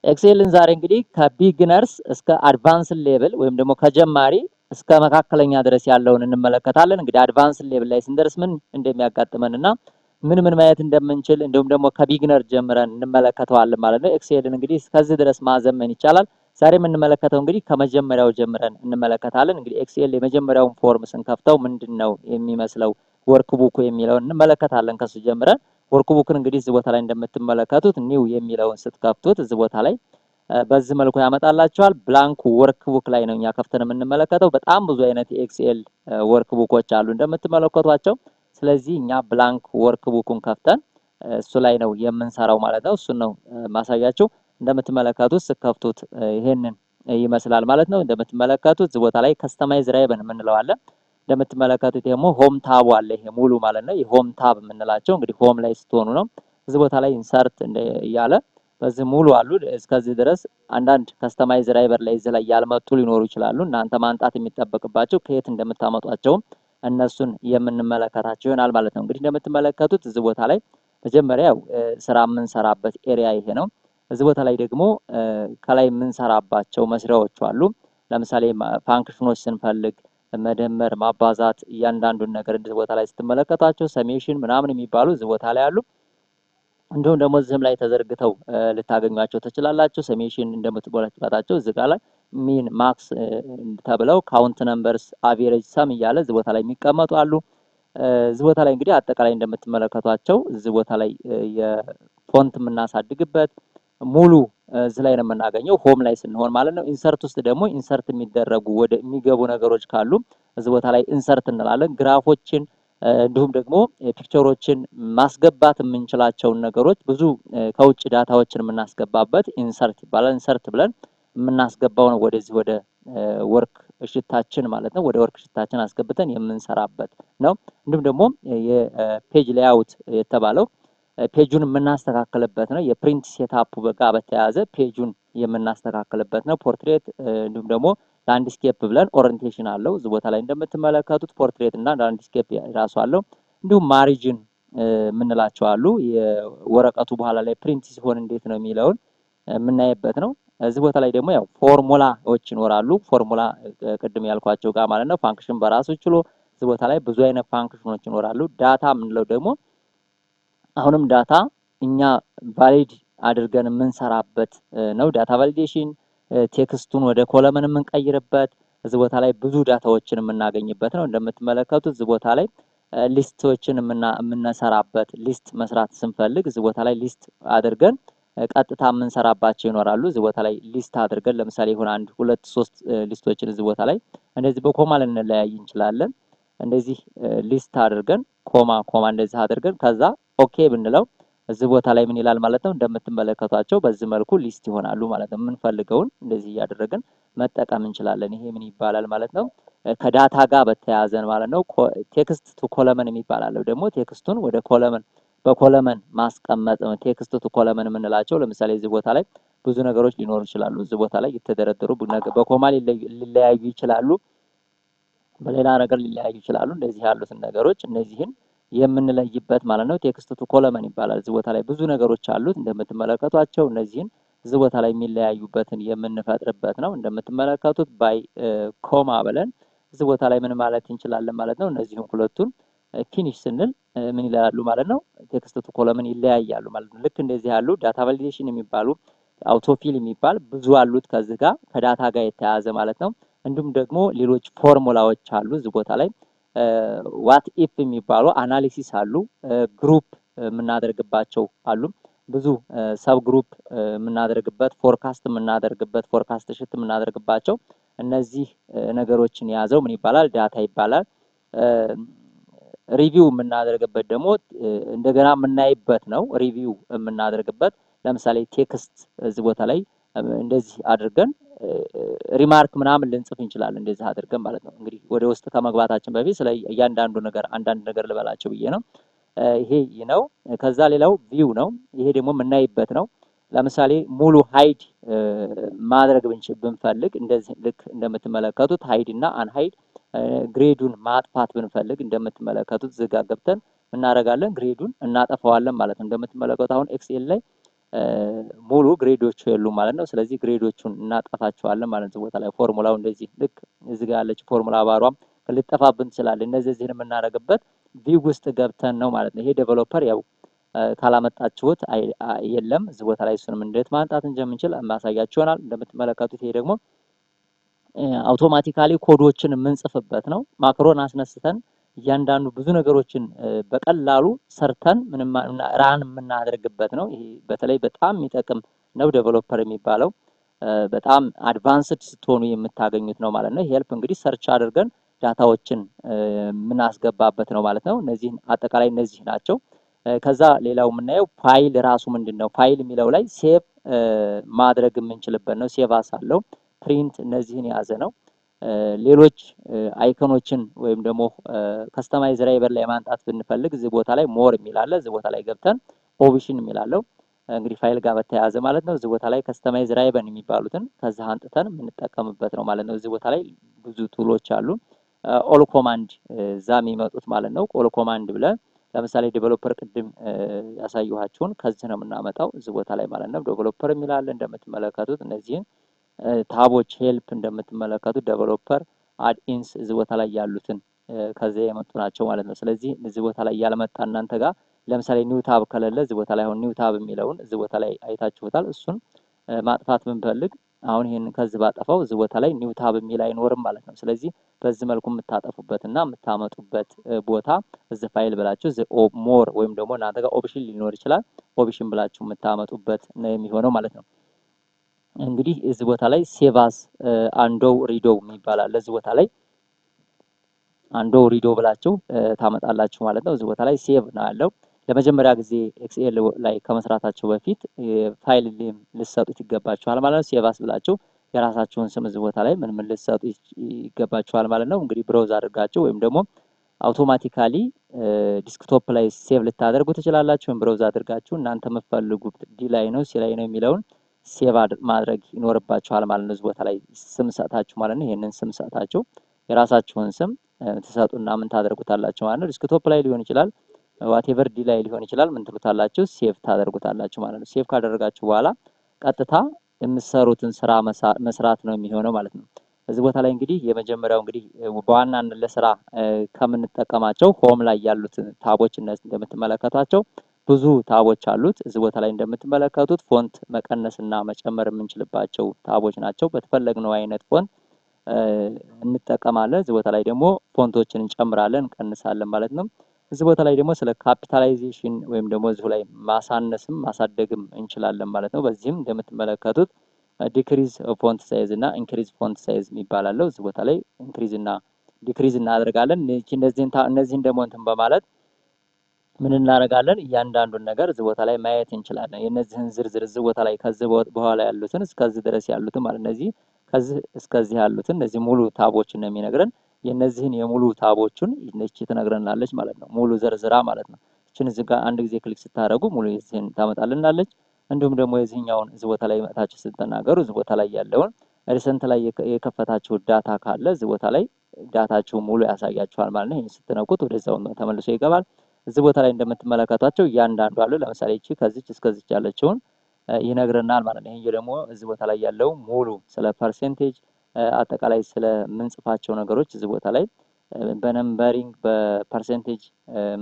ኤክሴልን ዛሬ እንግዲህ ከቢግነርስ እስከ አድቫንስ ሌቭል ወይም ደግሞ ከጀማሪ እስከ መካከለኛ ድረስ ያለውን እንመለከታለን። እንግዲህ አድቫንስ ሌቭል ላይ ስንደርስ ምን እንደሚያጋጥመንና ምን ማየት እንደምንችል እንዲሁም ደግሞ ከቢግነር ጀምረን እንመለከተዋለን ማለት ነው። ኤክሴልን እንግዲህ እስከዚህ ድረስ ማዘመን ይቻላል። ዛሬ የምንመለከተው እንግዲህ ከመጀመሪያው ጀምረን እንመለከታለን። እንግዲህ ኤክሴል የመጀመሪያውን ፎርም ስንከፍተው ምንድነው የሚመስለው ወርክ ቡኩ የሚለውን እንመለከታለን ከሱ ጀምረን። ወርክ ቡክን እንግዲህ እዚህ ቦታ ላይ እንደምትመለከቱት ኒው የሚለውን ስትከፍቱት እዚህ ቦታ ላይ በዚህ መልኩ ያመጣላችኋል። ብላንክ ወርክ ቡክ ላይ ነው እኛ ከፍተን የምንመለከተው። በጣም ብዙ አይነት የኤክሴል ወርክ ቡኮች አሉ እንደምትመለከቷቸው። ስለዚህ እኛ ብላንክ ወርክ ቡኩን ከፍተን እሱ ላይ ነው የምንሰራው ማለት ነው። እሱን ነው ማሳያችሁ። እንደምትመለከቱት ስከፍቱት ይሄንን ይመስላል ማለት ነው። እንደምትመለከቱት እዚህ ቦታ ላይ ከስተማይዝ ራይበን የምንለው አለ። እንደምትመለከቱት ደግሞ ሆም ታብ አለ። ይሄ ሙሉ ማለት ነው የሆም ታብ የምንላቸው እንግዲህ ሆም ላይ ስትሆኑ ነው። እዚህ ቦታ ላይ ኢንሰርት እያለ በዚህ ሙሉ አሉ። እስከዚህ ድረስ አንዳንድ ከስተማይዝ ራይበር ላይ እዚህ ላይ ያልመጡ ሊኖሩ ይችላሉ። እናንተ ማንጣት የሚጠበቅባቸው ከየት እንደምታመጧቸውም እነሱን የምንመለከታቸው ይሆናል ማለት ነው። እንግዲህ እንደምትመለከቱት እዚህ ቦታ ላይ መጀመሪያ ስራ የምንሰራበት ኤሪያ ይሄ ነው። እዚህ ቦታ ላይ ደግሞ ከላይ የምንሰራባቸው መስሪያዎች አሉ። ለምሳሌ ፋንክሽኖች ስንፈልግ መደመር፣ ማባዛት እያንዳንዱን ነገር እዚህ ቦታ ላይ ስትመለከቷቸው ሰሜሽን ምናምን የሚባሉ እዚህ ቦታ ላይ አሉ። እንዲሁም ደግሞ እዚህም ላይ ተዘርግተው ልታገኟቸው ትችላላችሁ። ሰሜሽን እንደምትመለከቷቸው እዚህ ጋር ላይ ሚን ማክስ ተብለው ካውንት ነምበርስ አቬሬጅ ሰም እያለ እዚህ ቦታ ላይ የሚቀመጡ አሉ። እዚህ ቦታ ላይ እንግዲህ አጠቃላይ እንደምትመለከቷቸው እዚህ ቦታ ላይ የፎንት የምናሳድግበት ሙሉ እዚህ ላይ ነው የምናገኘው ሆም ላይ ስንሆን ማለት ነው። ኢንሰርት ውስጥ ደግሞ ኢንሰርት የሚደረጉ ወደ የሚገቡ ነገሮች ካሉ እዚህ ቦታ ላይ ኢንሰርት እንላለን። ግራፎችን እንዲሁም ደግሞ ፒክቸሮችን ማስገባት የምንችላቸውን ነገሮች ብዙ ከውጭ ዳታዎችን የምናስገባበት ኢንሰርት ይባላል። ኢንሰርት ብለን የምናስገባው ነው ወደዚህ ወደ ወርክ ሽታችን ማለት ነው። ወደ ወርክ ሽታችን አስገብተን የምንሰራበት ነው። እንዲሁም ደግሞ የፔጅ ሌአውት የተባለው ፔጁን የምናስተካክልበት ነው። የፕሪንት ሴታፑ ጋር በተያያዘ ፔጁን የምናስተካክልበት ነው። ፖርትሬት እንዲሁም ደግሞ ላንድስኬፕ ብለን ኦሪንቴሽን አለው። እዚህ ቦታ ላይ እንደምትመለከቱት ፖርትሬት እና ላንድስኬፕ ራሱ አለው። እንዲሁም ማሪጅን የምንላቸው አሉ። የወረቀቱ በኋላ ላይ ፕሪንት ሲሆን እንዴት ነው የሚለውን የምናይበት ነው። እዚህ ቦታ ላይ ደግሞ ያው ፎርሙላዎች ይኖራሉ። ፎርሙላ ቅድም ያልኳቸው ጋር ማለት ነው። ፋንክሽን በራሱ ችሎ እዚህ ቦታ ላይ ብዙ አይነት ፋንክሽኖች ይኖራሉ። ዳታ የምንለው ደግሞ አሁንም ዳታ እኛ ቫሊድ አድርገን የምንሰራበት ነው። ዳታ ቫሊዴሽን ቴክስቱን ወደ ኮለመን የምንቀይርበት እዚህ ቦታ ላይ ብዙ ዳታዎችን የምናገኝበት ነው። እንደምትመለከቱት እዚህ ቦታ ላይ ሊስቶችን የምንሰራበት ሊስት መስራት ስንፈልግ እዚህ ቦታ ላይ ሊስት አድርገን ቀጥታ የምንሰራባቸው ይኖራሉ። እዚህ ቦታ ላይ ሊስት አድርገን ለምሳሌ ይሁን 1 2 3 ሊስቶችን እዚህ ቦታ ላይ እንደዚህ በኮማ ልንለያይ እንችላለን። እንደዚህ ሊስት አድርገን ኮማ እንደዚህ አድርገን ከዛ ኦኬ ብንለው እዚህ ቦታ ላይ ምን ይላል ማለት ነው። እንደምትመለከቷቸው በዚህ መልኩ ሊስት ይሆናሉ ማለት ነው። የምንፈልገውን እንደዚህ እያደረግን መጠቀም እንችላለን። ይሄ ምን ይባላል ማለት ነው? ከዳታ ጋር በተያያዘ ማለት ነው። ቴክስት ቱ ኮለመን የሚባል አለው። ደግሞ ቴክስቱን ወደ ኮለመን በኮለመን ማስቀመጥ ነው። ቴክስት ቱ ኮለመን የምንላቸው ለምሳሌ እዚህ ቦታ ላይ ብዙ ነገሮች ሊኖሩ ይችላሉ። እዚህ ቦታ ላይ የተደረደሩ በኮማ ሊለያዩ ይችላሉ፣ በሌላ ነገር ሊለያዩ ይችላሉ። እንደዚህ ያሉትን ነገሮች እነዚህን የምንለይበት ማለት ነው። ቴክስት ቱ ኮለመን ይባላል። እዚህ ቦታ ላይ ብዙ ነገሮች አሉት እንደምትመለከቷቸው። እነዚህን እዚህ ቦታ ላይ የሚለያዩበትን የምንፈጥርበት ነው። እንደምትመለከቱት ባይ ኮማ ብለን እዚህ ቦታ ላይ ምን ማለት እንችላለን ማለት ነው። እነዚህን ሁለቱን ፊኒሽ ስንል ምን ይላሉ ማለት ነው? ቴክስት ቱ ኮለመን ይለያያሉ ማለት ነው። ልክ እንደዚህ ያሉ ዳታ ቫሊዴሽን የሚባሉ አውቶፊል የሚባል ብዙ አሉት ከዚህ ጋር ከዳታ ጋር የተያያዘ ማለት ነው። እንዲሁም ደግሞ ሌሎች ፎርሙላዎች አሉ እዚህ ቦታ ላይ ዋት ኢፍ የሚባሉ አናሊሲስ አሉ። ግሩፕ የምናደርግባቸው አሉ። ብዙ ሰብ ግሩፕ የምናደርግበት ፎርካስት የምናደርግበት ፎርካስት ሽት የምናደርግባቸው እነዚህ ነገሮችን የያዘው ምን ይባላል? ዳታ ይባላል። ሪቪው የምናደርግበት ደግሞ እንደገና የምናይበት ነው። ሪቪው የምናደርግበት ለምሳሌ ቴክስት እዚህ ቦታ ላይ እንደዚህ አድርገን ሪማርክ ምናምን ልንጽፍ እንችላለን። እንደዚህ አድርገን ማለት ነው። እንግዲህ ወደ ውስጥ ከመግባታችን በፊት ስለ እያንዳንዱ ነገር አንዳንድ ነገር ልበላቸው ብዬ ነው። ይሄ ነው። ከዛ ሌላው ቪው ነው። ይሄ ደግሞ የምናይበት ነው። ለምሳሌ ሙሉ ሃይድ ማድረግ ብንፈልግ እንደዚህ ልክ እንደምትመለከቱት ሃይድ እና አንሃይድ ግሬዱን ማጥፋት ብንፈልግ እንደምትመለከቱት ዝጋ ገብተን እናደርጋለን። ግሬዱን እናጠፋዋለን ማለት ነው። እንደምትመለከቱት አሁን ኤክሴል ላይ ሙሉ ግሬዶቹ የሉም ማለት ነው። ስለዚህ ግሬዶቹን እናጠፋቸዋለን ማለት ነው። ቦታ ላይ ፎርሙላው እንደዚህ ልክ እዚህ ጋር ያለች ፎርሙላ ባሯም ልጠፋብን ትችላለች። እነዚህን የምናደርግበት ቪው ውስጥ ገብተን ነው ማለት ነው። ይሄ ዴቨሎፐር ያው ካላመጣችሁት የለም እዚህ ቦታ ላይ እሱንም እንዴት ማምጣት እንደምንችል ማሳያችሁ ይሆናል። እንደምትመለከቱት ይሄ ደግሞ አውቶማቲካሊ ኮዶችን የምንጽፍበት ነው። ማክሮን አስነስተን እያንዳንዱ ብዙ ነገሮችን በቀላሉ ሰርተን ራን የምናደርግበት ነው። ይሄ በተለይ በጣም የሚጠቅም ነው ዴቨሎፐር የሚባለው በጣም አድቫንስድ ስትሆኑ የምታገኙት ነው ማለት ነው። ሄልፕ እንግዲህ ሰርች አድርገን ዳታዎችን የምናስገባበት ነው ማለት ነው። እነዚህ አጠቃላይ እነዚህ ናቸው። ከዛ ሌላው የምናየው ፋይል ራሱ ምንድነው? ፋይል የሚለው ላይ ሴቭ ማድረግ የምንችልበት ነው። ሴቭ አስ አለው፣ ፕሪንት እነዚህን የያዘ ነው። ሌሎች አይኮኖችን ወይም ደግሞ ከስተማይዝ ራይበር ላይ ማንጣት ብንፈልግ እዚህ ቦታ ላይ ሞር የሚል አለ። እዚህ ቦታ ላይ ገብተን ኦፕሽን የሚላለው እንግዲህ ፋይል ጋር በተያያዘ ማለት ነው። እዚህ ቦታ ላይ ከስተማይዝ ራይበር የሚባሉትን ከዛ አንጥተን የምንጠቀምበት ነው ማለት ነው። እዚህ ቦታ ላይ ብዙ ቱሎች አሉ። ኦል ኮማንድ እዛ የሚመጡት ማለት ነው። ኦል ኮማንድ ብለን ለምሳሌ ዴቨሎፐር ቅድም ያሳየኋችሁን ከዚህ ነው የምናመጣው እዚህ ቦታ ላይ ማለት ነው። ዴቨሎፐር የሚላለ እንደምትመለከቱት እነዚህን ታቦች ሄልፕ እንደምትመለከቱት ዴቨሎፐር አድኢንስ እዚህ ቦታ ላይ ያሉትን ከዚህ የመጡ ናቸው ማለት ነው። ስለዚህ እዚህ ቦታ ላይ ያልመጣ እናንተ ጋር ለምሳሌ ኒው ታብ ከሌለ እዚህ ቦታ ላይ አሁን ኒው ታብ የሚለውን እዚህ ቦታ ላይ አይታችሁታል። እሱን ማጥፋት ብንፈልግ አሁን ይሄንን ከዚህ ባጠፋው እዚህ ቦታ ላይ ኒው ታብ የሚል አይኖርም ማለት ነው። ስለዚህ በዚህ መልኩ የምታጠፉበትና የምታመጡበት ቦታ እዚህ ፋይል ብላችሁ እዚህ ሞር ወይም ደግሞ እናንተ ጋር ኦፕሽን ሊኖር ይችላል። ኦፕሽን ብላችሁ የምታመጡበት ነው የሚሆነው ማለት ነው። እንግዲህ እዚህ ቦታ ላይ ሴቫስ አንዶው ሪዶ ይባላል። እዚህ ቦታ ላይ አንዶው ሪዶ ብላችሁ ታመጣላችሁ ማለት ነው። እዚህ ቦታ ላይ ሴቭ ነው ያለው። ለመጀመሪያ ጊዜ ኤክስኤል ላይ ከመስራታችሁ በፊት ፋይል ኔም ልትሰጡት ይገባችኋል ማለት ነው። ሴቫስ ብላችሁ የራሳችሁን ስም እዚህ ቦታ ላይ ምን ልትሰጡ ይገባችኋል ማለት ነው። እንግዲህ ብራውዝ አድርጋችሁ ወይም ደግሞ አውቶማቲካሊ ዲስክቶፕ ላይ ሴቭ ልታደርጉ ትችላላችሁ። ወይም ብራውዝ አድርጋችሁ እናንተ የምትፈልጉት ዲ ላይ ነው ሲ ላይ ነው የሚለውን ሴቭ ማድረግ ይኖርባችኋል ማለት ነው። እዚህ ቦታ ላይ ስም ሰጣችሁ ማለት ነው። ይሄንን ስም ሰጣችሁ የራሳችሁን ስም ትሰጡና ምን ታደርጉታላችሁ ማለት ነው። ዲስክቶፕ ላይ ሊሆን ይችላል፣ ዋቴቨር ዲ ላይ ሊሆን ይችላል። ምን ትሉታላችሁ? ሴቭ ታደርጉታላችሁ ማለት ነው። ሴቭ ካደረጋችሁ በኋላ ቀጥታ የምትሰሩትን ስራ መስራት ነው የሚሆነው ማለት ነው። እዚህ ቦታ ላይ እንግዲህ የመጀመሪያው እንግዲህ በዋናነት ለስራ ከምንጠቀማቸው ሆም ላይ ያሉት ታቦች እነዚህ እንደምትመለከቷቸው ብዙ ታቦች አሉት። እዚህ ቦታ ላይ እንደምትመለከቱት ፎንት መቀነስና መጨመር የምንችልባቸው ታቦች ናቸው። በተፈለግነው አይነት ፎንት እንጠቀማለን። እዚህ ቦታ ላይ ደግሞ ፎንቶችን እንጨምራለን፣ እንቀንሳለን ማለት ነው። እዚህ ቦታ ላይ ደግሞ ስለ ካፒታላይዜሽን ወይም ደግሞ እዚሁ ላይ ማሳነስም ማሳደግም እንችላለን ማለት ነው። በዚህም እንደምትመለከቱት ዲክሪዝ ፎንት ሳይዝ እና ኢንክሪዝ ፎንት ሳይዝ የሚባላለው እዚህ ቦታ ላይ ኢንክሪዝ እና ዲክሪዝ እናደርጋለን። እነዚህን ደግሞ እንትን በማለት ምን እናደርጋለን? እያንዳንዱን ነገር እዚህ ቦታ ላይ ማየት እንችላለን። የነዚህን ዝርዝር እዚህ ቦታ ላይ ከዚህ በኋላ ያሉትን እስከዚህ ድረስ ያሉትን ማለት እነዚህ ከዚህ እስከዚህ ያሉትን እነዚህ ሙሉ ታቦችን ነው የሚነግረን። የነዚህን የሙሉ ታቦቹን እቺ ትነግረናለች ማለት ነው። ሙሉ ዘርዝራ ማለት ነው። እቺን እዚህ ጋር አንድ ጊዜ ክሊክ ስታደርጉ ሙሉ የዚህን ታመጣልናለች። እንዲሁም ደግሞ የዚህኛውን እዚህ ቦታ ላይ መጣችሁ ስትናገሩ እዚህ ቦታ ላይ ያለውን ሪሰንት ላይ የከፈታችሁ ዳታ ካለ እዚህ ቦታ ላይ ዳታችሁ ሙሉ ያሳያችኋል ማለት ነው። ይሄን ስትነኩት ወደዛው ተመልሶ ይገባል። እዚህ ቦታ ላይ እንደምትመለከቷቸው እያንዳንዱ አሉ። ለምሳሌ እቺ ከዚች እስከዚች ያለችውን ይነግረናል ማለት ነው። ይሄ ደግሞ እዚህ ቦታ ላይ ያለው ሙሉ ስለ ፐርሰንቴጅ አጠቃላይ ስለ ምንጽፋቸው ነገሮች እዚህ ቦታ ላይ በነምበሪንግ በፐርሰንቴጅ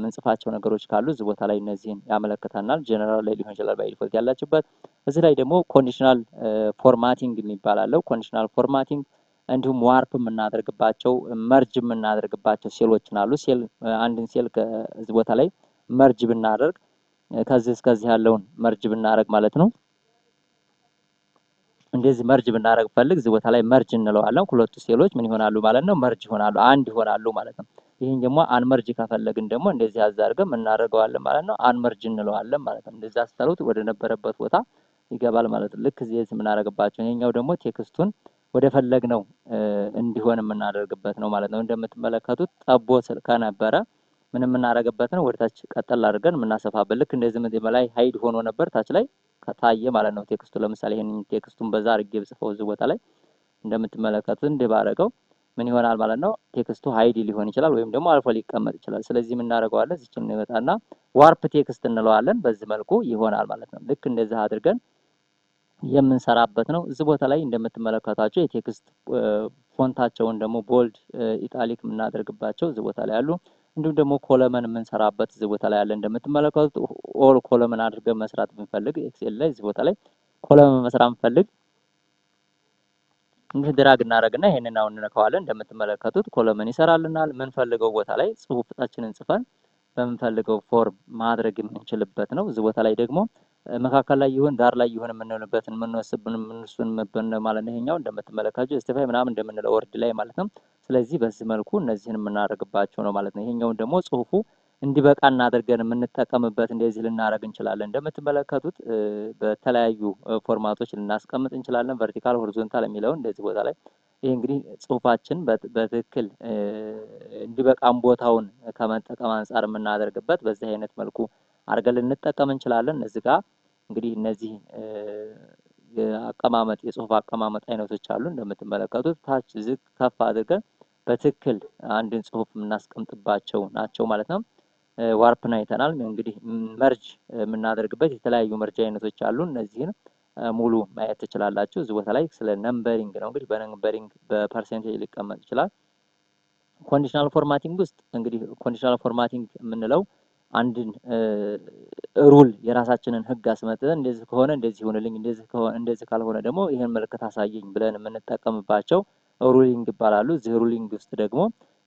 ምንጽፋቸው ነገሮች ካሉ እዚህ ቦታ ላይ እነዚህን ያመለክተናል። ጀነራል ላይ ሊሆን ይችላል ባይ ዲፎልት ያላችሁበት። እዚህ ላይ ደግሞ ኮንዲሽናል ፎርማቲንግ የሚባል አለው። ኮንዲሽናል ፎርማቲንግ እንዲሁም ዋርፕ የምናደርግባቸው መርጅ የምናደርግባቸው ሴሎችን አሉ። ሴል አንድን ሴል ከዚህ ቦታ ላይ መርጅ ብናደርግ ከዚህ እስከዚህ ያለውን መርጅ ብናደርግ ማለት ነው። እንደዚህ መርጅ ብናደርግ ፈልግ እዚህ ቦታ ላይ መርጅ እንለዋለን። ሁለቱ ሴሎች ምን ይሆናሉ ማለት ነው? መርጅ ይሆናሉ፣ አንድ ይሆናሉ ማለት ነው። ይሄን ደግሞ አንመርጅ ከፈለግን ደግሞ እንደዚህ አዛርገን እናደርገዋለን ማለት ነው። አንመርጅ እንለዋለን ማለት ነው። እንደዚህ አስተሉት ወደ ነበረበት ቦታ ይገባል ማለት ነው። ልክ እዚህ የምናደርግባቸው ይሄኛው ደግሞ ቴክስቱን ወደ ፈለግነው እንዲሆን የምናደርግበት ነው ማለት ነው። እንደምትመለከቱት ጠቦ ከነበረ ምን የምናደርግበት ነው? ወደታች ቀጠል አድርገን የምናሰፋበት። ልክ እንደዚህ ምን ላይ ሃይድ ሆኖ ነበር ታች ላይ ከታየ ማለት ነው ቴክስቱ። ለምሳሌ ይሄን ቴክስቱን በዛ አድርጌ ብጽፈው እዚህ ቦታ ላይ እንደምትመለከቱት እንደባረገው ምን ይሆናል ማለት ነው? ቴክስቱ ሃይድ ሊሆን ይችላል ወይም ደግሞ አልፎ ሊቀመጥ ይችላል። ስለዚህ ምን እናደርገዋለን? እዚችን እንመጣና ዋርፕ ቴክስት እንለዋለን። በዚህ መልኩ ይሆናል ማለት ነው። ልክ እንደዚህ አድርገን የምንሰራበት ነው። እዚህ ቦታ ላይ እንደምትመለከቷቸው የቴክስት ፎንታቸውን ደግሞ ቦልድ፣ ኢታሊክ የምናደርግባቸው እዚህ ቦታ ላይ አሉ። እንዲሁም ደግሞ ኮለመን የምንሰራበት እዚህ ቦታ ላይ አለ። እንደምትመለከቱት ኦል ኮለመን አድርገን መስራት ብንፈልግ ኤክሴል ላይ እዚህ ቦታ ላይ ኮለመን መስራት ብንፈልግ እንግዲህ ድራግ እናደርግና ይሄንን አሁን እንነካዋለን። እንደምትመለከቱት ኮለመን ይሰራልናል። የምንፈልገው ቦታ ላይ ጽሁፋችንን ጽፈን በምንፈልገው ፎርም ማድረግ የምንችልበት ነው። እዚህ ቦታ ላይ ደግሞ መካከል ላይ ይሁን ዳር ላይ ይሁን የምንሆንበትን የምንወስንበትን ማለት ነው። ይሄኛው እንደምትመለከቱት ጀስቲፋይ ምናምን እንደምንለው ወርድ ላይ ማለት ነው። ስለዚህ በዚህ መልኩ እነዚህን የምናደርግባቸው ነው ማለት ነው። ይሄኛውን ደግሞ ጽሁፉ እንዲበቃ እናድርገን የምንጠቀምበት እንደዚህ ልናደርግ እንችላለን። እንደምትመለከቱት በተለያዩ ፎርማቶች ልናስቀምጥ እንችላለን። ቨርቲካል፣ ሆሪዞንታል የሚለውን እንደዚህ ቦታ ላይ ይሄ እንግዲህ ጽሁፋችን በትክክል እንዲበቃም ቦታውን ከመጠቀም አንጻር የምናደርግበት በዚህ አይነት መልኩ አድርገን ልንጠቀም እንችላለን። እዚህ ጋር እንግዲህ እነዚህ የአቀማመጥ የጽሁፍ አቀማመጥ አይነቶች አሉ። እንደምትመለከቱት ታች ዝቅ ከፍ አድርገን በትክክል አንድን ጽሁፍ የምናስቀምጥባቸው ናቸው ማለት ነው። ዋርፕን አይተናል። እንግዲህ መርጅ የምናደርግበት የተለያዩ መርጅ አይነቶች አሉ። እነዚህን ሙሉ ማየት ትችላላችሁ። እዚህ ቦታ ላይ ስለ ነምበሪንግ ነው። እንግዲህ በነምበሪንግ በፐርሰንቴጅ ሊቀመጥ ይችላል። ኮንዲሽናል ፎርማቲንግ ውስጥ እንግዲህ ኮንዲሽናል ፎርማቲንግ የምንለው አንድን ሩል የራሳችንን ህግ አስመጥተን እንደዚህ ከሆነ እንደዚህ ይሁንልኝ፣ እንደዚህ ካልሆነ ደግሞ ይሄን ምልክት አሳየኝ ብለን የምንጠቀምባቸው ሩሊንግ ይባላሉ። እዚህ ሩሊንግ ውስጥ ደግሞ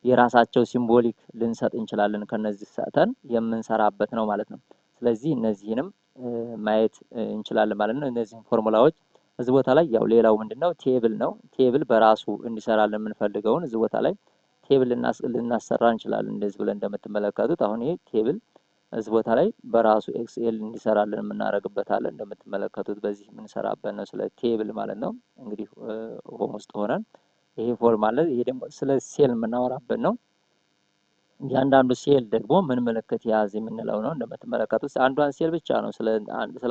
የራሳቸው ሲምቦሊክ ልንሰጥ እንችላለን። ከነዚህ ሰጥተን የምንሰራበት ነው ማለት ነው። ስለዚህ እነዚህንም ማየት እንችላለን ማለት ነው። እነዚህን ፎርሙላዎች እዚህ ቦታ ላይ ያው ሌላው ምንድነው ቴብል ነው። ቴብል በራሱ እንዲሰራልን የምንፈልገውን እዚህ ቦታ ላይ ቴብል ልናሰራ እንችላለን። እንደዚህ ብለን እንደምትመለከቱት አሁን ይሄ ቴብል እዚህ ቦታ ላይ በራሱ ኤክስኤል እንዲሰራልን የምናደርግበት አለ። እንደምትመለከቱት በዚህ የምንሰራበት ነው፣ ስለ ቴብል ማለት ነው። እንግዲህ ሆም ውስጥ ሆነን ይሄ ፎርም አለ። ይሄ ደግሞ ስለ ሴል የምናወራበት ነው። እያንዳንዱ ሴል ደግሞ ምን ምልክት የያዝ የምንለው ነው። እንደምትመለከቱት አንዷን ሴል ብቻ ነው ስለ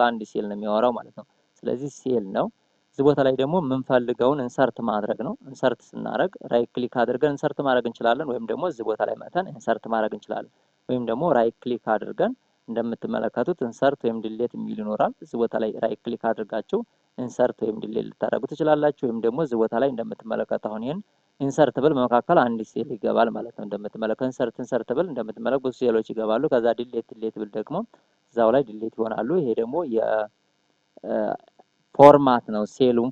አንድ ሴል ነው የሚያወራው ማለት ነው። ስለዚህ ሴል ነው። እዚህ ቦታ ላይ ደግሞ የምንፈልገውን ኢንሰርት ማድረግ ነው። ኢንሰርት ስናደርግ ራይት ክሊክ አድርገን ኢንሰርት ማድረግ እንችላለን፣ ወይም ደግሞ እዚህ ቦታ ላይ መተን ኢንሰርት ማድረግ እንችላለን። ወይም ደግሞ ራይት ክሊክ አድርገን እንደምትመለከቱት ኢንሰርት ወይም ዲሌት የሚል ይኖራል። እዚህ ቦታ ላይ ራይት ክሊክ አድርጋችሁ ኢንሰርት ወይም ዲሌት ልታደርጉ ትችላላችሁ። ወይም ደግሞ እዚህ ቦታ ላይ እንደምትመለከቱ አሁን ይሄን ኢንሰርት ብል በመካከል አንድ ሴል ይገባል ማለት ነው። እንደምትመለከቱ ኢንሰርት ብል እንደምትመለከቱ ብዙ ሴሎች ይገባሉ። ከዛ ዲሌት ብል ደግሞ እዛው ላይ ዲሌት ይሆናሉ። ይሄ ደግሞ ፎርማት ነው። ሴሉም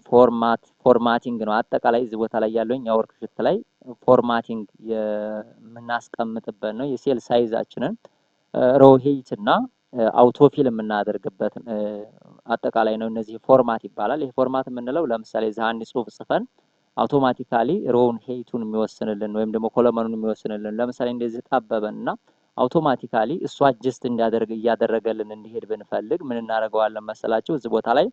ፎርማቲንግ ነው። አጠቃላይ እዚህ ቦታ ላይ ያለው እኛ ወርክሽት ላይ ፎርማቲንግ የምናስቀምጥበት ነው። የሴል ሳይዛችንን ሮሄት እና አውቶፊል የምናደርግበት አጠቃላይ ነው። እነዚህ ፎርማት ይባላል። ይሄ ፎርማት የምንለው ለምሳሌ እዚህ አንድ ጽሁፍ ጽፈን አውቶማቲካሊ ሮውን ሄይቱን የሚወስንልን ወይም ደግሞ ኮለመኑን የሚወስንልን ለምሳሌ እንደዚህ ጠበበንና አውቶማቲካሊ እሱ አጀስት እያደረገልን እንዲሄድ ብንፈልግ ምን እናደርገዋለን መሰላችሁ? እዚህ ቦታ ላይ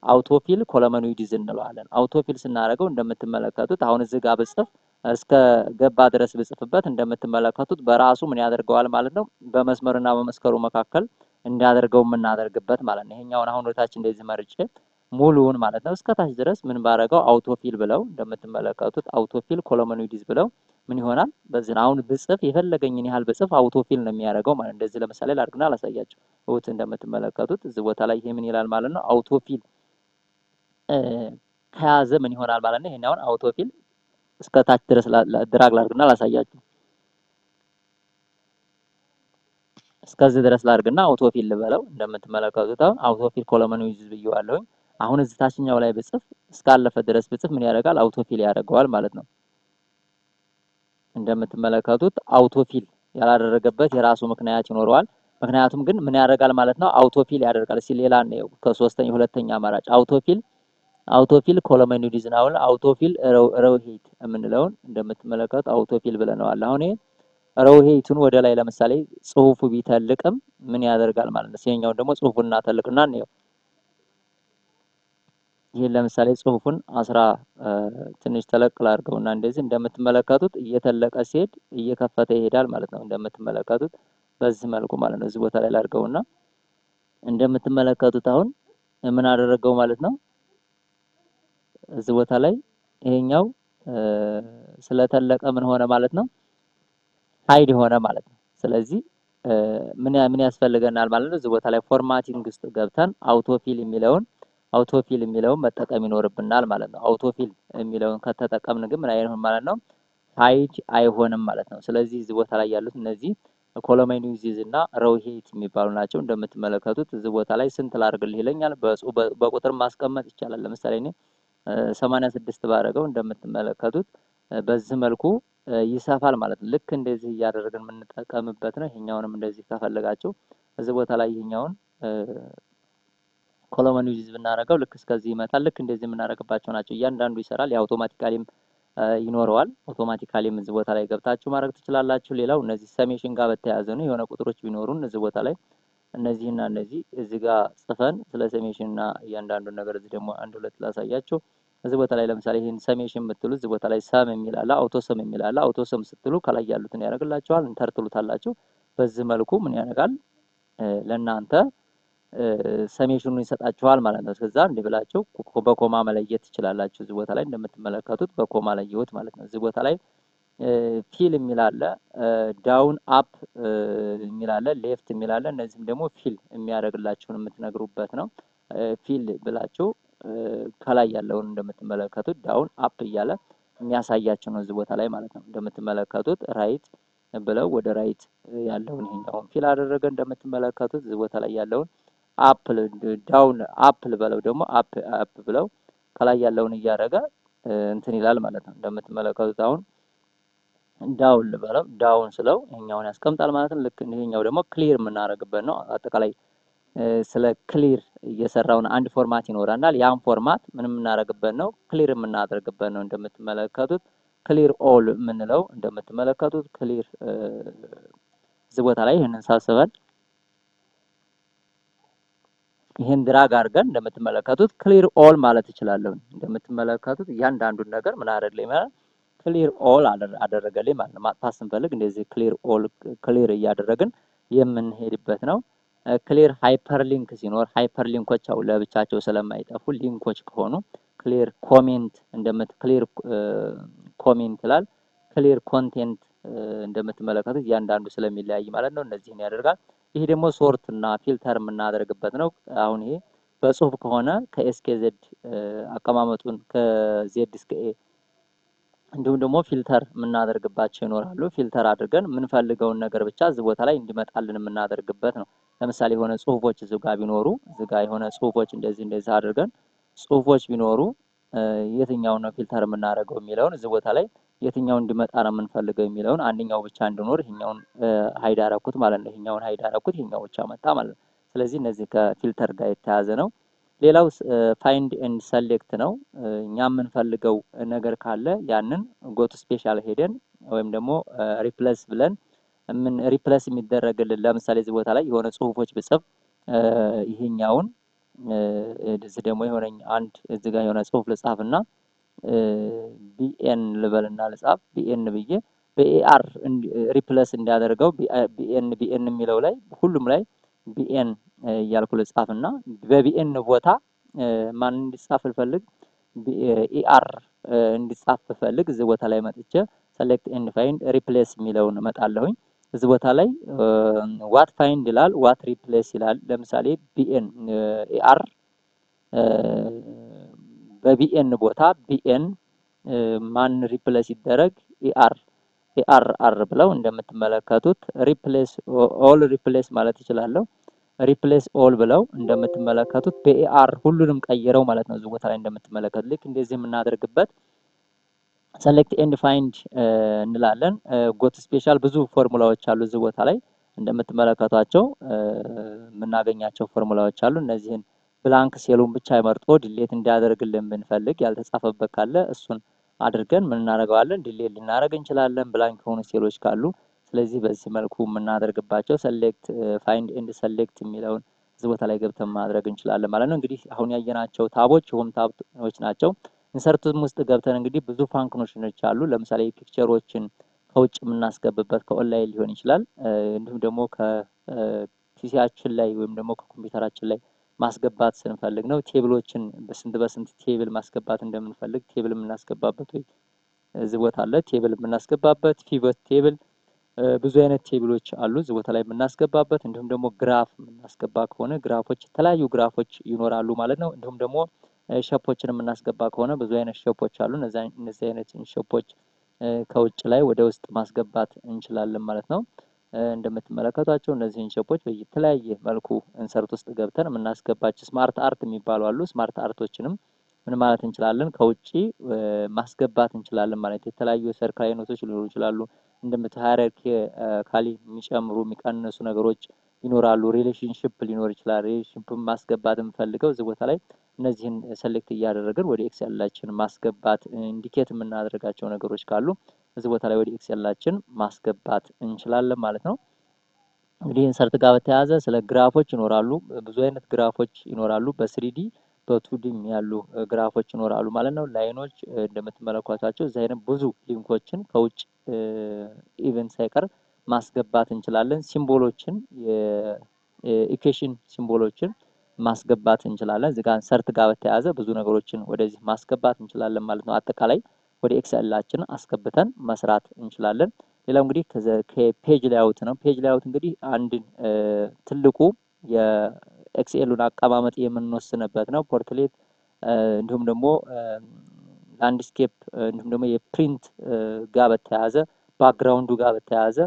አውቶፊል ኮለመኑ ይዲዝ እንለዋለን። አውቶፊል ስናደርገው እንደምትመለከቱት አሁን እዚህ ጋር ብጽፍ እስከ ገባ ድረስ ብጽፍበት እንደምትመለከቱት በራሱ ምን ያደርገዋል ማለት ነው፣ በመስመርና በመስከሩ መካከል እንዲያደርገው የምናደርግበት ማለት ነው። ይሄኛውን አሁን ወደታች እንደዚህ መርጬ ሙሉውን ማለት ነው እስከታች ድረስ ምን ባረገው አውቶፊል ብለው እንደምትመለከቱት አውቶፊል ኮለመኑ ይዲዝ ብለው ምን ይሆናል? በዚህ አሁን ብጽፍ የፈለገኝን ያህል ብጽፍ አውቶፊል ነው የሚያደርገው ማለት እንደዚህ ለምሳሌ ላድርግና አላሳያችሁ። እውት እንደምትመለከቱት እዚህ ቦታ ላይ ይሄ ምን ይላል ማለት ነው፣ አውቶፊል ከያዘ ምን ይሆናል ማለት ነው። ይሄን አሁን አውቶፊል እስከታች ድረስ ድራግ ላድርግና ላሳያችሁ። እስከዚህ ድረስ ላድርግና አውቶፊል ልበለው። እንደምትመለከቱት አሁን አውቶፊል ኮለመኑ ይዲዝ ብየዋለሁኝ። አሁን እዚህ ታችኛው ላይ ብጽፍ እስካለፈ ድረስ ብጽፍ ምን ያደርጋል? አውቶፊል ያደርገዋል ማለት ነው። እንደምትመለከቱት አውቶፊል ያላደረገበት የራሱ ምክንያት ይኖረዋል። ምክንያቱም ግን ምን ያደርጋል ማለት ነው፣ አውቶፊል ያደርጋል። እስኪ ሌላ ነው ሁለተኛ አማራጭ አውቶፊል ኮለመኑ ይዲዝ ነው። አውቶፊል ሮሄት የምንለውን እንደምትመለከቱት አውቶፊል ብለናል። አሁን ይሄ ሮሄቱን ወደ ላይ ለምሳሌ ጽሁፉ ቢተልቅም ምን ያደርጋል ማለት ነው። ሲኛው ደግሞ ጽሁፉን እናተልቅና ነው። ይሄን ለምሳሌ ጽሁፉን ትንሽ ተለቅ ላድርገውና እንደዚህ እንደምትመለከቱት እየተለቀ ሲሄድ እየከፈተ ይሄዳል ማለት ነው። እንደምትመለከቱት በዚህ መልኩ ማለት ነው። እዚህ ቦታ ላይ ላድርገውና እንደምትመለከቱት አሁን ምን አደረገው ማለት ነው። እዚህ ቦታ ላይ ይሄኛው ስለተለቀ ምን ሆነ ማለት ነው? ሃይድ ሆነ ማለት ነው። ስለዚህ ምን ያስፈልገናል ማለት ነው? እዚህ ቦታ ላይ ፎርማቲንግ ውስጥ ገብተን አውቶፊል የሚለውን መጠቀም ይኖርብናል ማለት ነው። አውቶፊል የሚለውን ከተጠቀምን ግን ምን አይሆንም ማለት ነው? ሃይድ አይሆንም ማለት ነው። ስለዚህ እዚህ ቦታ ላይ ያሉት እነዚህ ኮሎሜን ዩዚዝ እና ሮውሄት የሚባሉ ናቸው። እንደምትመለከቱት እዚህ ቦታ ላይ ስንት ላድርግልህ ይለኛል። በቁጥር ማስቀመጥ ይቻላል። ለምሳሌ እኔ 86 ባደረገው እንደምትመለከቱት በዚህ መልኩ ይሰፋል ማለት ነው። ልክ እንደዚህ እያደረግን የምንጠቀምበት ነው። ይሄኛውንም እንደዚህ ከፈለጋችሁ እዚህ ቦታ ላይ ይሄኛውን ኮሎመን ዩዝ ብናደርገው ልክ እስከዚህ ይመጣል። ልክ እንደዚህ የምናደርግባቸው ናቸው። እያንዳንዱ ይሰራል። የአውቶማቲካሊም ይኖረዋል። አውቶማቲካሊም እዚህ ቦታ ላይ ገብታችሁ ማድረግ ትችላላችሁ። ሌላው እነዚህ ሰሜሽን ጋር በተያያዘ ነው። የሆነ ቁጥሮች ቢኖሩን እዚህ ቦታ ላይ እነዚህና እነዚህ እዚህ ጋር ጽፈን ስለ ሰሜሽን እና እያንዳንዱን ነገር እዚህ ደግሞ አንድ ሁለት ላሳያችሁ። እዚህ ቦታ ላይ ለምሳሌ ይሄን ሰሜሽን የምትሉ እዚህ ቦታ ላይ ሰም የሚል አለ፣ አውቶ ሰም የሚል አለ። አውቶ ሰም ስትሉ ከላይ ያሉትን ያደርግላችኋል። ኢንተር ትሉታላችሁ። በዚህ መልኩ ምን ያደርጋል ለእናንተ ሰሜሽኑን ይሰጣችኋል ማለት ነው። ከዛ እንዲህ ብላችሁ በኮማ መለየት ትችላላችሁ። እዚህ ቦታ ላይ እንደምትመለከቱት በኮማ ለየሁት ማለት ነው። እዚህ ቦታ ላይ ፊል የሚል አለ፣ ዳውን አፕ የሚል አለ፣ ሌፍት የሚል አለ። እነዚህም ደግሞ ፊል የሚያደርግላችሁን የምትነግሩበት ነው። ፊል ብላችሁ ከላይ ያለውን እንደምትመለከቱት ዳውን አፕ እያለ የሚያሳያችሁ ነው እዚህ ቦታ ላይ ማለት ነው። እንደምትመለከቱት ራይት ብለው ወደ ራይት ያለውን ይሄኛውን ፊል አደረገ። እንደምትመለከቱት እዚህ ቦታ ላይ ያለውን አፕል ዳውን አፕል ብለው ደግሞ አፕ ብለው ከላይ ያለውን እያደረገ እንትን ይላል ማለት ነው። እንደምትመለከቱት አሁን ዳውን ልበለው ዳውን ስለው ይሄኛውን ያስቀምጣል ማለት ነው። ልክ ይሄኛው ደግሞ ክሊር የምናደርግበት ነው። አጠቃላይ ስለ ክሊር እየሰራውን አንድ ፎርማት ይኖረናል። ያን ፎርማት ምን የምናደርግበት ነው? ክሊር የምናደርግበት ነው። እንደምትመለከቱት ክሊር ኦል የምንለው እንደምትመለከቱት ክሊር እዚህ ቦታ ላይ ይሄንን ሳስበን ይሄን ድራግ አድርገን እንደምትመለከቱት ክሊር ኦል ማለት እችላለሁ። እንደምትመለከቱት እያንዳንዱን ነገር ምን አደረገልኝ ማለት ክሊር ኦል አደረገልኝ ማለት ነው። ማጥፋት ስንፈልግ እንደዚህ ክሊር ኦል ክሊር እያደረግን የምንሄድበት ነው። ክሊር ሃይፐር ሊንክ ሲኖር ሃይፐር ሊንኮች አው ለብቻቸው ስለማይጠፉ ሊንኮች ከሆኑ ክሊር ኮሜንት ክሊር ኮሜንት ይላል። ክሊር ኮንቴንት እንደምትመለከቱት እያንዳንዱ ስለሚለያይ ማለት ነው እነዚህን ያደርጋል። ይሄ ደግሞ ሶርት እና ፊልተር የምናደርግበት ነው። አሁን ይሄ በጽሁፍ ከሆነ ከኤስ እስከ ዜድ አቀማመጡን ከዜድ እስከ ኤ እንዲሁም ደግሞ ፊልተር የምናደርግባቸው ይኖራሉ። ፊልተር አድርገን የምንፈልገውን ነገር ብቻ እዚህ ቦታ ላይ እንዲመጣልን የምናደርግበት ነው። ለምሳሌ የሆነ ጽሁፎች እዚህ ጋር ቢኖሩ እዚህ ጋር የሆነ ጽሁፎች እንደዚህ አድርገን ጽሁፎች ቢኖሩ የትኛውን ነው ፊልተር የምናደርገው የሚለውን እዚህ ቦታ ላይ የትኛው እንዲመጣ ነው የምንፈልገው የሚለውን አንደኛው ብቻ እንዲኖር ይሄኛውን ሃይድ አደረኩት ማለት ነው። ይሄኛውን ሃይድ አደረኩት ይሄኛው ብቻ መጣ ማለት ነው። ስለዚህ እነዚህ ከፊልተር ጋር የተያያዘ ነው። ሌላው ፋይንድ ኤንድ ሰሌክት ነው። እኛ የምንፈልገው ነገር ካለ ያንን ጎቱ ስፔሻል ሄደን ወይም ደግሞ ሪፕሌስ ብለን ሪፕሌስ የሚደረግልን ለምሳሌ እዚህ ቦታ ላይ የሆነ ጽሁፎች ብጽፍ ይሄኛውን እዚህ ደግሞ የሆነ አንድ እዚህ ጋር የሆነ ጽሁፍ ልጻፍና ቢኤን ልበልና ልጻፍ ቢኤን ብዬ በኤአር ሪፕሌስ እንዲያደርገው ቢኤን የሚለው ላይ ሁሉም ላይ ቢኤን እያልኩ ልጻፍና በቢኤን ቦታ ማን እንዲጻፍ ልፈልግ ኢአር እንዲጻፍ ልፈልግ እዚህ ቦታ ላይ መጥቼ ሰሌክት ኤንድ ፋይንድ ሪፕሌስ የሚለውን እመጣለሁኝ። እዚህ ቦታ ላይ ዋት ፋይንድ ይላል፣ ዋት ሪፕሌስ ይላል። ለምሳሌ ቢኤን ኢአር በቢኤን ቦታ ቢኤን ማን ሪፕሌስ ይደረግ ኢአር ብለው እንደምትመለከቱት ሪፕሌስ ኦል ሪፕሌስ ማለት ይችላለሁ። ሪፕሌስ ኦል ብለው እንደምትመለከቱት በኢአር ሁሉንም ቀይረው ማለት ነው። እዚህ ቦታ ላይ እንደምትመለከቱት ልክ እንደዚህ የምናደርግበት ሰሌክት ኤንድ ፋይንድ እንላለን። ጎት ስፔሻል ብዙ ፎርሙላዎች አሉ እዚህ ቦታ ላይ እንደምትመለከቷቸው የምናገኛቸው ፎርሙላዎች አሉ። እነዚህን ብላንክ ሴሉን ብቻ መርጦ ዲሌት እንዲያደርግልን ብንፈልግ ያልተጻፈበት ካለ እሱን አድርገን ምን እናደርገዋለን ዲሌት ልናደርግ እንችላለን፣ ብላንክ የሆኑ ሴሎች ካሉ። ስለዚህ በዚህ መልኩ የምናደርግባቸው ሰሌክት ፋይንድ ኤንድ ሰሌክት የሚለውን እዚህ ቦታ ላይ ገብተን ማድረግ እንችላለን ማለት ነው። እንግዲህ አሁን ያየናቸው ታቦች ሆም ታቦች ናቸው። ኢንሰርትም ውስጥ ገብተን እንግዲህ ብዙ ፋንክሽኖች አሉ። ለምሳሌ ፒክቸሮችን ከውጭ የምናስገብበት ከኦንላይን ሊሆን ይችላል። እንዲሁም ደግሞ ከፒሲያችን ላይ ወይም ደግሞ ከኮምፒውተራችን ላይ ማስገባት ስንፈልግ ነው። ቴብሎችን በስንት ቴብል ማስገባት እንደምንፈልግ ቴብል የምናስገባበት ወይ እዚህ ቦታ አለ። ቴብል የምናስገባበት ፒቮት ቴብል፣ ብዙ አይነት ቴብሎች አሉ እዚህ ቦታ ላይ የምናስገባበት። እንዲሁም ደግሞ ግራፍ የምናስገባ ከሆነ ግራፎች፣ የተለያዩ ግራፎች ይኖራሉ ማለት ነው። እንዲሁም ደግሞ ሸፖችን የምናስገባ ከሆነ ብዙ አይነት ሸፖች አሉ። እነዚህ አይነት ሸፖች ከውጭ ላይ ወደ ውስጥ ማስገባት እንችላለን ማለት ነው። እንደምትመለከቷቸው እነዚህን ሸፖች በተለያየ መልኩ ኢንሰርት ውስጥ ገብተን የምናስገባቸው ስማርት አርት የሚባሉ አሉ። ስማርት አርቶችንም ምን ማለት እንችላለን ከውጪ ማስገባት እንችላለን ማለት። የተለያዩ የሰርክል አይነቶች ሊኖሩ ይችላሉ። ሃይራርኪ ካሊ የሚጨምሩ የሚቀንሱ ነገሮች ይኖራሉ። ሪሌሽንሺፕ ሊኖር ይችላል። ሪሌሽንሺፕ ማስገባት የምፈልገው እዚህ ቦታ ላይ እነዚህን ሴሌክት እያደረግን ወደ ኤክሴላችን ማስገባት፣ ኢንዲኬት የምናደርጋቸው ነገሮች ካሉ እዚህ ቦታ ላይ ወደ ኤክሴላችን ማስገባት እንችላለን ማለት ነው። እንግዲህ ኢንሰርት ጋር በተያያዘ ስለ ግራፎች ይኖራሉ። ብዙ አይነት ግራፎች ይኖራሉ። በስሪዲ በቱዲም ያሉ ግራፎች ይኖራሉ ማለት ነው። ላይኖች እንደምትመለከቷቸው እዚህ አይነት ብዙ ሊንኮችን ከውጭ ኢቨንት ሳይቀር ማስገባት እንችላለን። ሲምቦሎችን የኢኩዌሽን ሲምቦሎችን ማስገባት እንችላለን። እዚህ ጋር ኢንሰርት ጋር በተያያዘ ብዙ ነገሮችን ወደዚህ ማስገባት እንችላለን ማለት ነው። አጠቃላይ ወደ ኤክሴላችን አስገብተን መስራት እንችላለን። ሌላው እንግዲህ ከፔጅ ላይአውት ነው። ፔጅ ላይአውት እንግዲህ አንድን ትልቁ የኤክስኤሉን አቀማመጥ የምንወስንበት ነው። ፖርትሌት እንዲሁም ደግሞ ላንድስኬፕ እንዲሁም ደግሞ የፕሪንት ጋር በተያያዘ ባክግራውንዱ ጋር በተያያዘ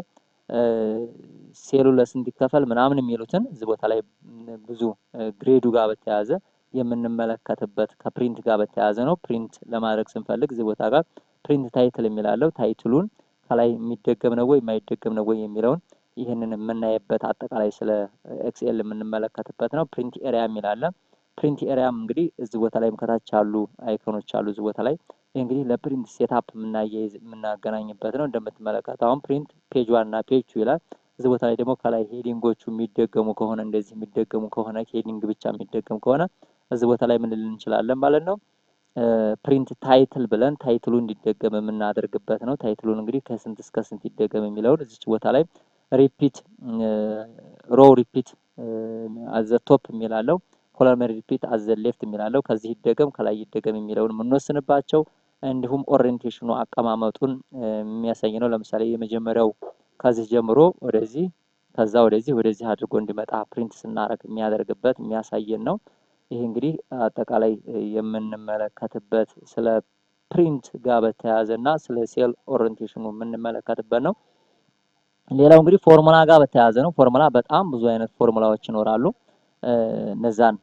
ሴሉለስ እንዲከፈል ምናምን የሚሉትን እዚህ ቦታ ላይ ብዙ ግሬዱ ጋር በተያያዘ የምንመለከትበት ከፕሪንት ጋር በተያያዘ ነው። ፕሪንት ለማድረግ ስንፈልግ እዚህ ቦታ ጋር ፕሪንት ታይትል የሚላለው ታይትሉን ከላይ የሚደገም ነው ወይ የማይደገም ነው ወይ የሚለውን ይህንን የምናይበት አጠቃላይ ስለ ኤክስኤል የምንመለከትበት ነው። ፕሪንት ኤሪያ የሚላለ ፕሪንት ኤሪያም እንግዲህ እዚህ ቦታ ላይ ከታች አሉ አይኮኖች አሉ እዚህ ቦታ ላይ። ይህ እንግዲህ ለፕሪንት ሴታፕ የምናገናኝበት ነው። እንደምትመለከት አሁን ፕሪንት ፔጅ ዋን እና ፔጅ ቱ ይላል። እዚህ ቦታ ላይ ደግሞ ከላይ ሄዲንጎቹ የሚደገሙ ከሆነ እንደዚህ የሚደገሙ ከሆነ ሄዲንግ ብቻ የሚደገም ከሆነ እዚህ ቦታ ላይ ምን ልንል እንችላለን ማለት ነው። ፕሪንት ታይትል ብለን ታይትሉ እንዲደገም የምናደርግበት ነው። ታይትሉን እንግዲህ ከስንት እስከ ስንት ይደገም የሚለውን እዚች ቦታ ላይ ሪፒት ሮው ሪፒት አዘ ቶፕ የሚላለው ኮለመን ሪፒት አዘ ሌፍት የሚላለው ከዚህ ይደገም ከላይ ይደገም የሚለውን የምንወስንባቸው እንዲሁም ኦሪየንቴሽኑ አቀማመጡን የሚያሳይ ነው። ለምሳሌ የመጀመሪያው ከዚህ ጀምሮ ወደዚህ ከዛ ወደዚህ አድርጎ እንዲመጣ ፕሪንት ስናደርግ የሚያደርግበት የሚያሳየን ነው። ይሄ እንግዲህ አጠቃላይ የምንመለከትበት ስለ ፕሪንት ጋር በተያያዘ እና ስለ ሴል ኦሪየንቴሽኑ የምንመለከትበት ነው። ሌላው እንግዲህ ፎርሙላ ጋር በተያያዘ ነው። ፎርሙላ በጣም ብዙ አይነት ፎርሙላዎች ይኖራሉ። እነዛን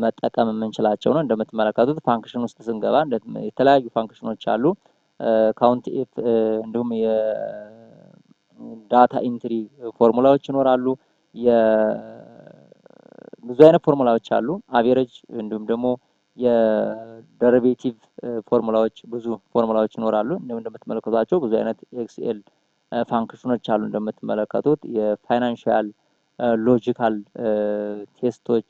መጠቀም የምንችላቸው ነው። እንደምትመለከቱት ፋንክሽን ውስጥ ስንገባ የተለያዩ ፋንክሽኖች አሉ። ካውንት ኢፍ እንዲሁም የዳታ ኢንትሪ ፎርሙላዎች ይኖራሉ። ብዙ አይነት ፎርሙላዎች አሉ። አቬሬጅ እንዲሁም ደግሞ የደሪቬቲቭ ፎርሙላዎች ብዙ ፎርሙላዎች ይኖራሉ። እንደምትመለከቷቸው ብዙ አይነት ኤክስኤል ፋንክሽኖች አሉ። እንደምትመለከቱት የፋይናንሻል ሎጂካል ቴስቶች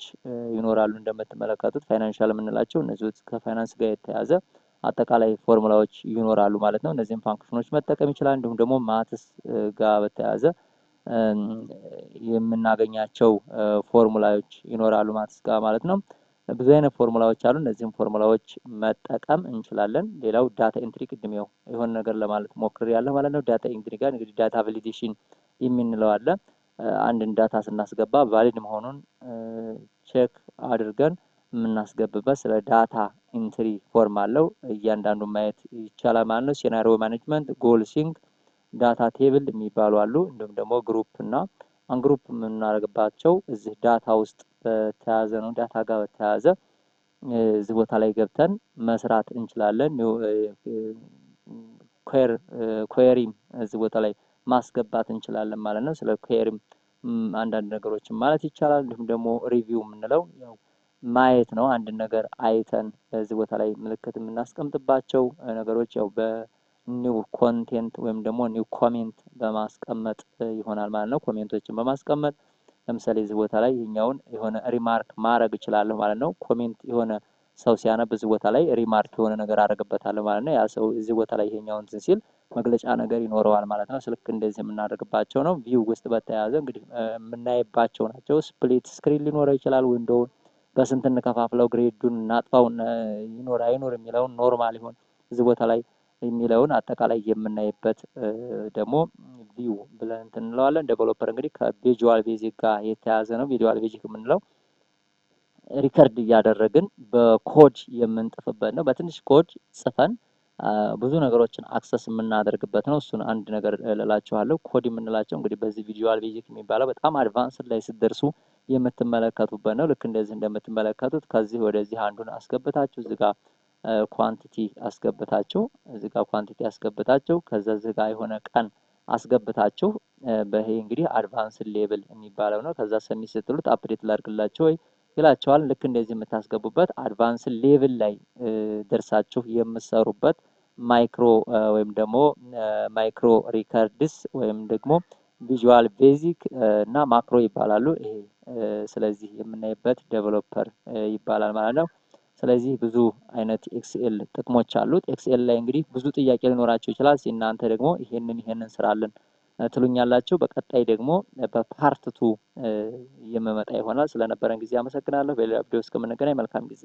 ይኖራሉ። እንደምትመለከቱት ፋይናንሻል የምንላቸው እነዚህ ከፋይናንስ ጋር የተያዘ አጠቃላይ ፎርሙላዎች ይኖራሉ ማለት ነው። እነዚህም ፋንክሽኖች መጠቀም ይችላል። እንዲሁም ደግሞ ማትስ ጋር በተያያዘ የምናገኛቸው ፎርሙላዎች ይኖራሉ ማትስ ጋር ማለት ነው። ብዙ አይነት ፎርሙላዎች አሉ። እነዚህም ፎርሙላዎች መጠቀም እንችላለን። ሌላው ዳታ ኤንትሪ ቅድም የሆነ ነገር ለማለት ሞክሬያለሁ ማለት ነው። ዳታ ኤንትሪ ጋር እንግዲህ ዳታ ቫሊዴሽን የምንለው አለ። አንድን ዳታ ስናስገባ ቫሊድ መሆኑን ቼክ አድርገን የምናስገብበት ስለ ዳታ ኢንትሪ ፎርም አለው። እያንዳንዱ ማየት ይቻላል ማለት ነው። ሴናሪዮ ማኔጅመንት፣ ጎል ሲንክ፣ ዳታ ቴብል የሚባሉ አሉ። እንዲሁም ደግሞ ግሩፕ እና አንግሩፕ የምናደርግባቸው እዚህ ዳታ ውስጥ በተያያዘ ነው። ዳታ ጋር በተያያዘ እዚህ ቦታ ላይ ገብተን መስራት እንችላለን። ኩዌሪም እዚህ ቦታ ላይ ማስገባት እንችላለን ማለት ነው። ስለ ኩዌሪም አንዳንድ ነገሮችን ማለት ይቻላል። እንዲሁም ደግሞ ሪቪው የምንለው ያው ማየት ነው። አንድ ነገር አይተን እዚህ ቦታ ላይ ምልክት የምናስቀምጥባቸው ነገሮች ያው በኒው ኮንቴንት ወይም ደግሞ ኒው ኮሜንት በማስቀመጥ ይሆናል ማለት ነው። ኮሜንቶችን በማስቀመጥ ለምሳሌ እዚህ ቦታ ላይ ይሄኛውን የሆነ ሪማርክ ማድረግ እችላለሁ ማለት ነው። ኮሜንት የሆነ ሰው ሲያነብ እዚህ ቦታ ላይ ሪማርክ የሆነ ነገር አደርግበታለሁ ማለት ነው። ያ ሰው እዚህ ቦታ ላይ ይሄኛውን እንትን ሲል መግለጫ ነገር ይኖረዋል ማለት ነው። ስልክ እንደዚህ የምናደርግባቸው ነው። ቪው ውስጥ በተያያዘ እንግዲህ የምናይባቸው ናቸው። ስፕሊት ስክሪን ሊኖረው ይችላል። ዊንዶውን በስንት እንከፋፍለው፣ ግሬዱን እናጥፋው፣ ይኖር አይኖር የሚለውን ኖርማል ይሆን እዚህ ቦታ ላይ የሚለውን አጠቃላይ የምናይበት ደግሞ ቪው ብለን እንለዋለን። ዴቨሎፐር እንግዲህ ከቪዥዋል ቤዚክ ጋር የተያያዘ ነው። ቪዥዋል ቤዚክ የምንለው ሪከርድ እያደረግን በኮድ የምንጥፍበት ነው። በትንሽ ኮድ ጽፈን ብዙ ነገሮችን አክሰስ የምናደርግበት ነው። እሱን አንድ ነገር ልላችኋለሁ። ኮድ የምንላቸው እንግዲህ በዚህ ቪዥዋል ቤዚክ የሚባለው በጣም አድቫንስድ ላይ ስትደርሱ የምትመለከቱበት ነው። ልክ እንደዚህ እንደምትመለከቱት ከዚህ ወደዚህ አንዱን አስገብታችሁ እዚህ ጋር ኳንቲቲ አስገብታችሁ እዚህ ጋር ኳንቲቲ አስገብታችሁ ከዛ እዚህ ጋር የሆነ ቀን አስገብታችሁ በይሄ እንግዲህ አድቫንስድ ሌብል የሚባለው ነው። ከዛ ሰሚት ስትሉት አፕዴት ላድርግላችሁ ወይ ይላችኋል። ልክ እንደዚህ የምታስገቡበት አድቫንስድ ሌብል ላይ ደርሳችሁ የምትሰሩበት ማይክሮ ወይም ደግሞ ማይክሮ ሪከርድስ ወይም ደግሞ ቪዥዋል ቤዚክ እና ማክሮ ይባላሉ። ይሄ ስለዚህ የምናይበት ዴቨሎፐር ይባላል ማለት ነው። ስለዚህ ብዙ አይነት ኤክስኤል ጥቅሞች አሉት። ኤክስኤል ላይ እንግዲህ ብዙ ጥያቄ ሊኖራቸው ይችላል። እናንተ ደግሞ ይሄንን ስራልን ትሉኛላችሁ። በቀጣይ ደግሞ በፓርት 2 የምመጣ ይሆናል። ስለነበረን ጊዜ አመሰግናለሁ። በሌላ ቪዲዮ እስከምንገናኝ መልካም ጊዜ